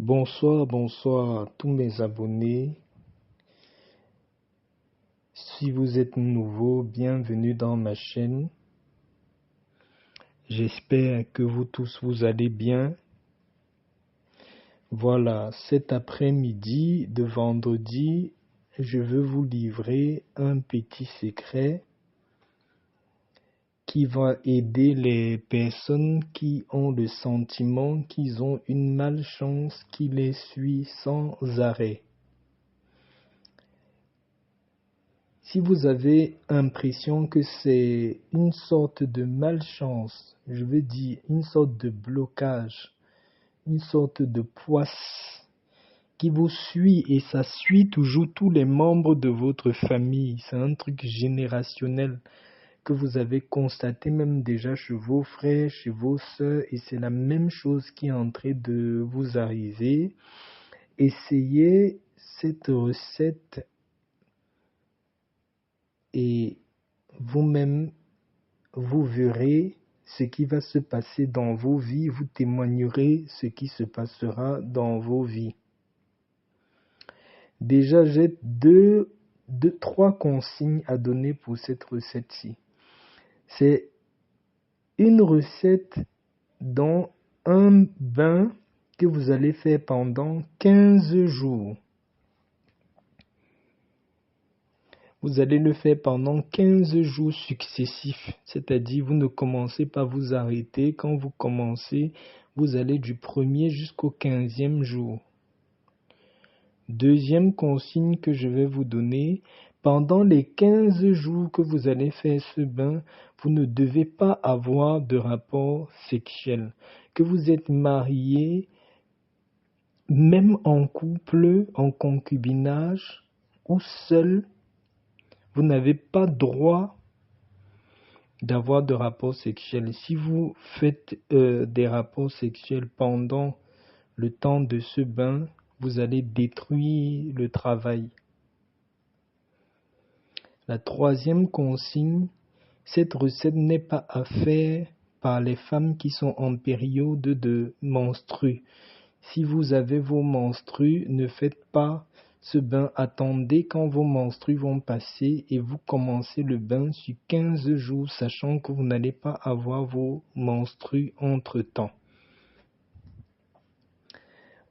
Bonsoir à tous mes abonnés. Si vous êtes nouveau, bienvenue dans ma chaîne. J'espère que vous tous vous allez bien. Voilà, cet après-midi de vendredi, je veux vous livrer un petit secret qui va aider les personnes qui ont le sentiment qu'ils ont une malchance qui les suit sans arrêt. Si vous avez l'impression que c'est une sorte de malchance, je veux dire une sorte de blocage, une sorte de poisse qui vous suit et ça suit toujours tous les membres de votre famille, c'est un truc générationnel que vous avez constaté même déjà chez vos frères, chez vos sœurs, et c'est la même chose qui est en train de vous arriver. Essayez cette recette et vous-même, vous verrez ce qui va se passer dans vos vies, vous témoignerez ce qui se passera dans vos vies. Déjà, j'ai trois consignes à donner pour cette recette-ci. C'est une recette dans un bain que vous allez faire pendant 15 jours. Vous allez le faire pendant 15 jours successifs, c'est-à-dire vous ne commencez pas à vous arrêter. Quand vous commencez, vous allez du 1er jusqu'au 15e jour. Deuxième consigne que je vais vous donner, pendant les 15 jours que vous allez faire ce bain, vous ne devez pas avoir de rapport sexuel. Que vous êtes marié, même en couple, en concubinage ou seul, vous n'avez pas droit d'avoir de rapports sexuels. Si vous faites des rapports sexuels pendant le temps de ce bain, vous allez détruire le travail. La troisième consigne, cette recette n'est pas à faire par les femmes qui sont en période de menstrues. Si vous avez vos menstrues, ne faites pas ce bain. Attendez quand vos menstrues vont passer et vous commencez le bain sur 15 jours, sachant que vous n'allez pas avoir vos menstrues entre-temps.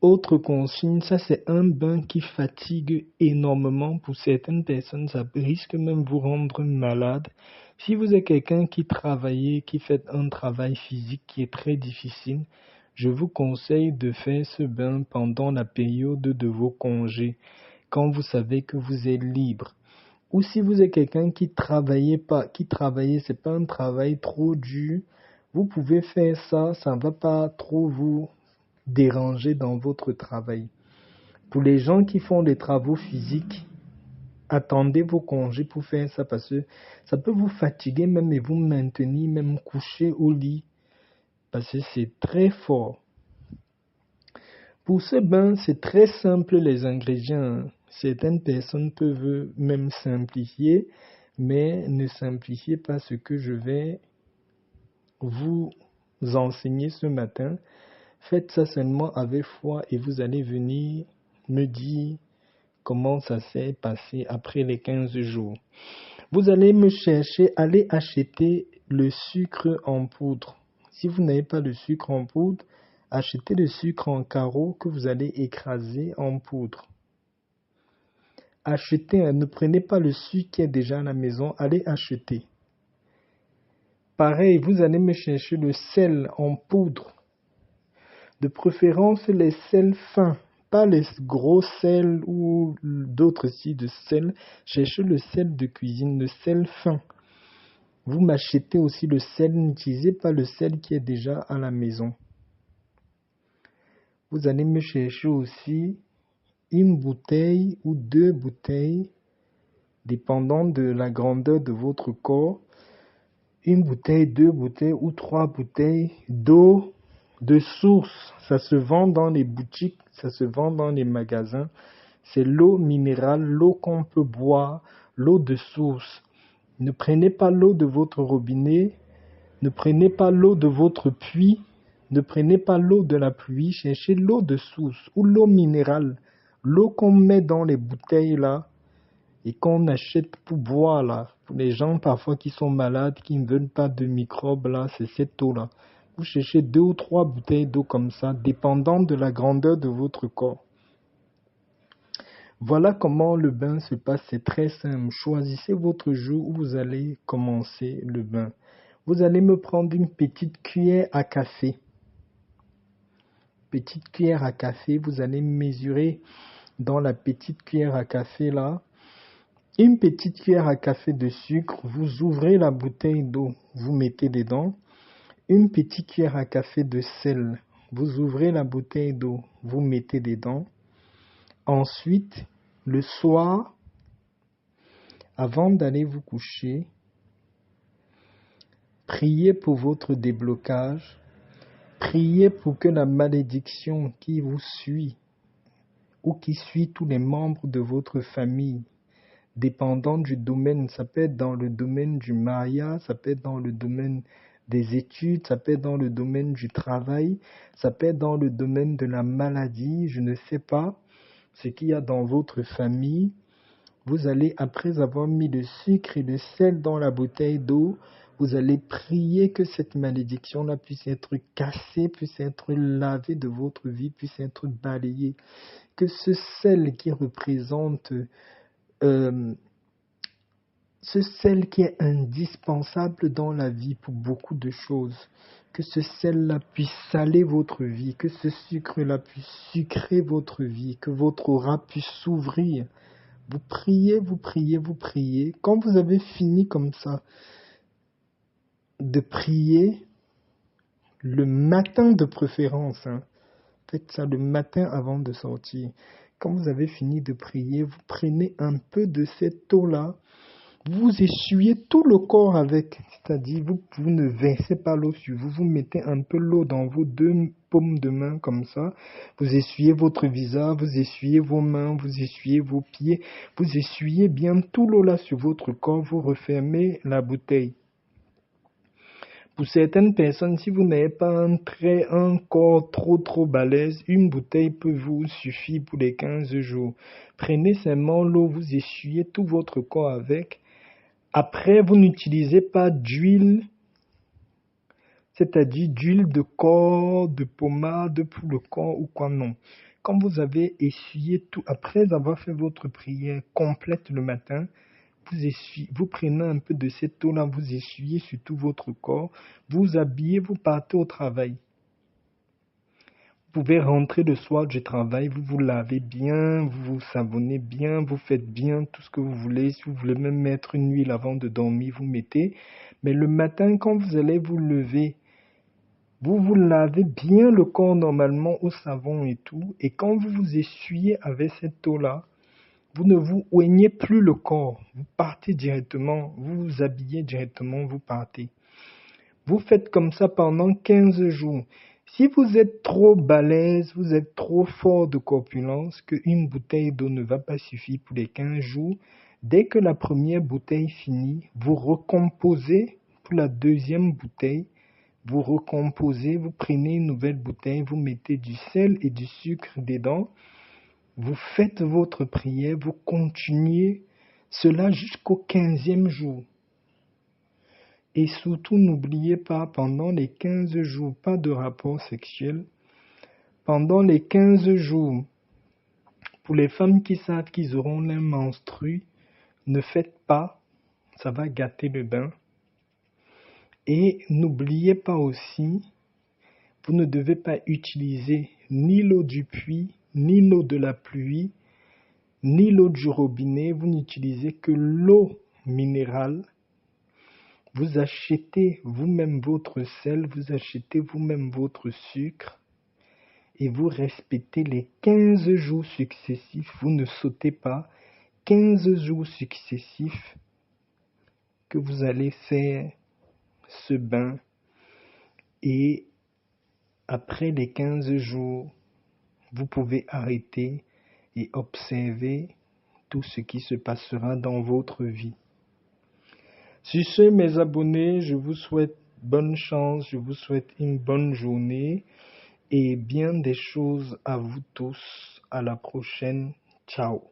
Autre consigne, ça c'est un bain qui fatigue énormément pour certaines personnes, ça risque même vous rendre malade. Si vous êtes quelqu'un qui travaille, qui fait un travail physique qui est très difficile, je vous conseille de faire ce bain pendant la période de vos congés, quand vous savez que vous êtes libre. Ou si vous êtes quelqu'un qui c'est pas un travail trop dur, vous pouvez faire ça, ça ne va pas trop vous déranger dans votre travail. Pour les gens qui font des travaux physiques, attendez vos congés pour faire ça parce que ça peut vous fatiguer même et vous maintenir même couché au lit parce que c'est très fort. Pour ce bain, c'est très simple les ingrédients. Certaines personnes peuvent même simplifier, mais ne simplifiez pas ce que je vais vous enseigner ce matin. Faites ça seulement avec foi et vous allez venir me dire comment ça s'est passé après les 15 jours. Vous allez me chercher, allez acheter le sucre en poudre. Si vous n'avez pas de sucre en poudre, achetez le sucre en carreaux que vous allez écraser en poudre. Ne prenez pas le sucre qui est déjà à la maison, allez acheter. Pareil, vous allez me chercher le sel en poudre. De préférence les sels fins, pas les gros sels ou d'autres types de sel. Cherchez le sel de cuisine, le sel fin. Vous m'achetez aussi le sel, n'utilisez pas le sel qui est déjà à la maison. Vous allez me chercher aussi une bouteille ou 2 bouteilles, dépendant de la grandeur de votre corps. Une bouteille, 2 bouteilles ou 3 bouteilles d'eau de source. Ça se vend dans les boutiques, ça se vend dans les magasins. C'est l'eau minérale, l'eau qu'on peut boire, l'eau de source. Ne prenez pas l'eau de votre robinet, ne prenez pas l'eau de votre puits, Ne prenez pas l'eau de la pluie, cherchez l'eau de source ou l'eau minérale. L'eau qu'on met dans les bouteilles là et qu'on achète pour boire là. Pour les gens parfois qui sont malades, qui ne veulent pas de microbes là, c'est cette eau là. Vous cherchez 2 ou 3 bouteilles d'eau comme ça, dépendant de la grandeur de votre corps. Voilà comment le bain se passe, c'est très simple. Choisissez votre jour où vous allez commencer le bain. Vous allez me prendre une petite cuillère à café. Petite cuillère à café, vous allez mesurer dans la petite cuillère à café là. Une petite cuillère à café de sucre, vous ouvrez la bouteille d'eau, vous mettez dedans. Une petite cuillère à café de sel, vous ouvrez la bouteille d'eau, vous mettez dedans. Ensuite, le soir, avant d'aller vous coucher, priez pour votre déblocage. Priez pour que la malédiction qui vous suit ou qui suit tous les membres de votre famille, dépendant du domaine, ça peut être dans le domaine du mariage, ça peut être dans le domaine des études, ça peut être dans le domaine du travail, ça peut être dans le domaine de la maladie, je ne sais pas ce qu'il y a dans votre famille. Vous allez, après avoir mis le sucre et le sel dans la bouteille d'eau, vous allez prier que cette malédiction-là puisse être cassée, puisse être lavée de votre vie, puisse être balayée. Que ce sel qui représente, ce sel qui est indispensable dans la vie pour beaucoup de choses, que ce sel-là puisse saler votre vie, que ce sucre-là puisse sucrer votre vie, que votre aura puisse s'ouvrir. Vous priez, vous priez, vous priez. Quand vous avez fini comme ça de prier, le matin de préférence, faites ça le matin avant de sortir. Quand vous avez fini de prier, vous prenez un peu de cette eau-là, vous essuyez tout le corps avec, c'est-à-dire vous ne versez pas l'eau sur vous, vous mettez un peu l'eau dans vos 2 paumes de main comme ça, vous essuyez votre visage, vous essuyez vos mains, vous essuyez vos pieds, vous essuyez bien tout l'eau là sur votre corps, vous refermez la bouteille. Pour certaines personnes, si vous n'avez pas un corps trop balèze, une bouteille peut vous suffire pour les 15 jours. Prenez seulement l'eau, vous essuyez tout votre corps avec. Après, vous n'utilisez pas d'huile, c'est-à-dire d'huile de corps, de pommade pour le corps ou quoi, non. Quand vous avez essuyé tout, après avoir fait votre prière complète le matin, vous prenez un peu de cette eau-là, vous essuyez sur tout votre corps, vous habillez, vous partez au travail. Vous pouvez rentrer le soir du travail, vous vous lavez bien, vous vous savonnez bien, vous faites bien tout ce que vous voulez. Si vous voulez même mettre une huile avant de dormir, vous mettez. Mais le matin, quand vous allez vous lever, vous vous lavez bien le corps normalement au savon et tout. Et quand vous vous essuyez avec cette eau-là, vous ne vous oignez plus le corps. Vous partez directement, vous vous habillez directement, vous partez. Vous faites comme ça pendant 15 jours. Si vous êtes trop balèze, vous êtes trop fort de corpulence, qu'une bouteille d'eau ne va pas suffire pour les 15 jours, dès que la première bouteille finit, vous recomposez pour la deuxième bouteille, vous recomposez, vous prenez une nouvelle bouteille, vous mettez du sel et du sucre dedans, vous faites votre prière, vous continuez cela jusqu'au 15e jour. Et surtout, n'oubliez pas, pendant les 15 jours, pas de rapport sexuel. Pendant les 15 jours, pour les femmes qui savent qu'ils auront les menstrues, ne faites pas, ça va gâter le bain. Et n'oubliez pas aussi, vous ne devez pas utiliser ni l'eau du puits, ni l'eau de la pluie, ni l'eau du robinet. Vous n'utilisez que l'eau minérale. Vous achetez vous-même votre sel, vous achetez vous-même votre sucre et vous respectez les 15 jours successifs. Vous ne sautez pas. 15 jours successifs que vous allez faire ce bain et après les 15 jours, vous pouvez arrêter et observer tout ce qui se passera dans votre vie. Sur ce, mes abonnés, je vous souhaite bonne chance, je vous souhaite une bonne journée et bien des choses à vous tous. À la prochaine. Ciao.